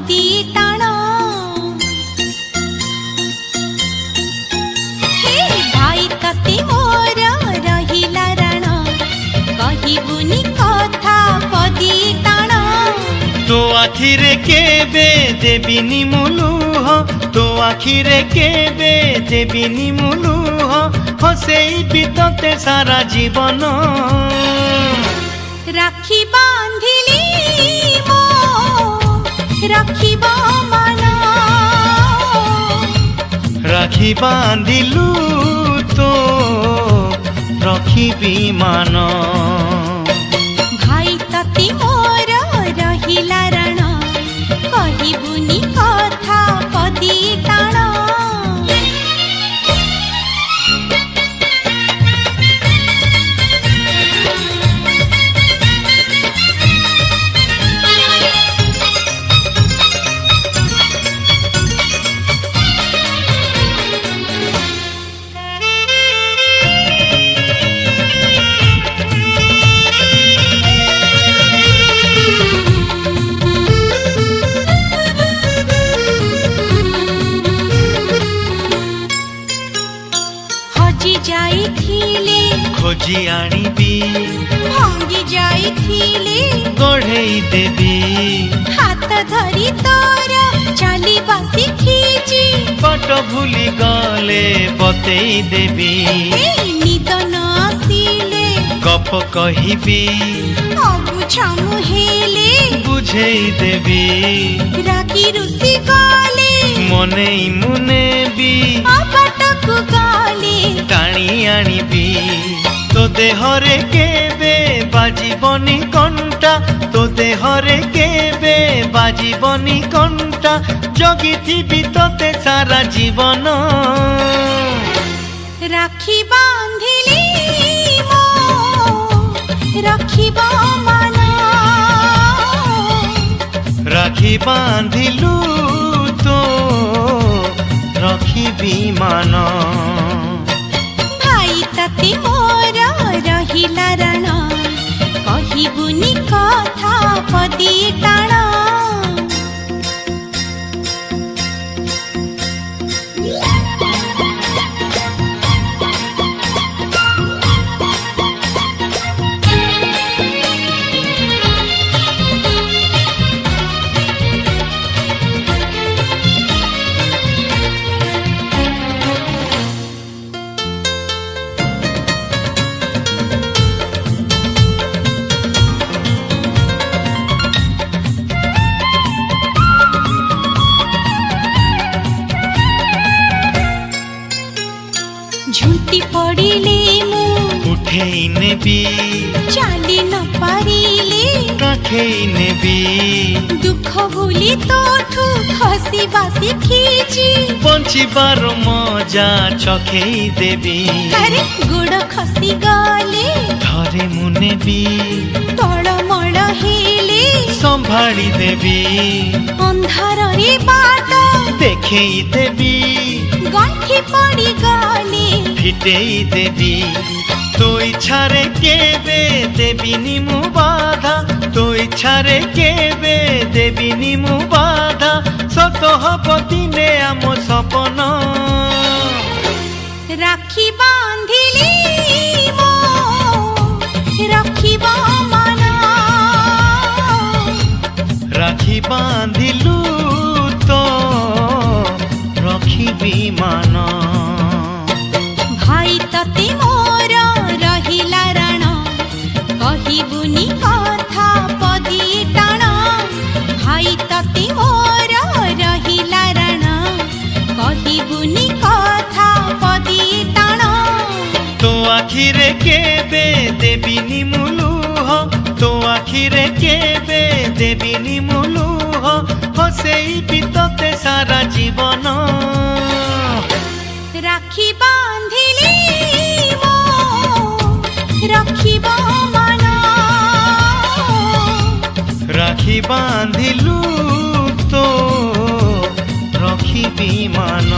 पदी टाण हे भाई तते मोर रहिला राण कहिबुनी कथा पदी टाण तो आखिरे केबे देबिनी मुलुह तो आखिरे केबे देबिनी मुलुह हसेई बितते सारा जीवन राखी बांधिली मो राखिब मन राखी बांधिलु तो रखिबी मान भाई तते मोर रहिला राण कहिबुनी कथा पदी टाण खोजी आनिबी भांगी जाइथिले गढ़ेई देबी हाथ धरी तोर चली बासी खींची बाट भूली गले बतेई देबी निद न आसिले गप कहिबी अबुझा मुहेले बुझेई देबी रागी रुसी गले मनेई मुनेबी अबाटकु गले टाणी आनिबी तो देहरे केबे बाजिबनी कंटा तो देहरे केबे बाजिबनी कंटा जगिथिबी तोते सारा जीवन राखी बांधिली मो राखिब मन राखी बांधिलु तो रखिबी मान भाई तते मोर रहिला राण कहिबुनी कथा पदी टाण झुंटी पड़िले मु उठेई नेबी चाली न पारिले राखेई नेबी दुख भूली तोठू हसी बासी खींची बंचिबार मजा चखेई देबी अरे गोड़ खसी गले धरे मुनेबी तड़मड़ हेले संभाली देबी अंधार रे बाट देखेई देबी गंठी पड़ी गले फिटेई देबी तो इच्छारे केबे देबिनी मु बाधा तो इच्छारे केबे देबिनी मु बाधा सत हब दिने आम सपन राखी बांधिली मो राखिब मन राखी बांधिलु तो रखिबी मान भाई तते मोर रहिला राण कहिबुनी कथा पदी टाण भाई तते मोर रहिला राण कहिबुनी कथा पदी टाण तो आखिरे केबे देबिनी मुलुह तो आखिरे केबे देबिनी मुलुह हसेई बितते सारा जीवन राखी बांधिली मो राखिब मन राखी बांधिलु तो रखिबी मान।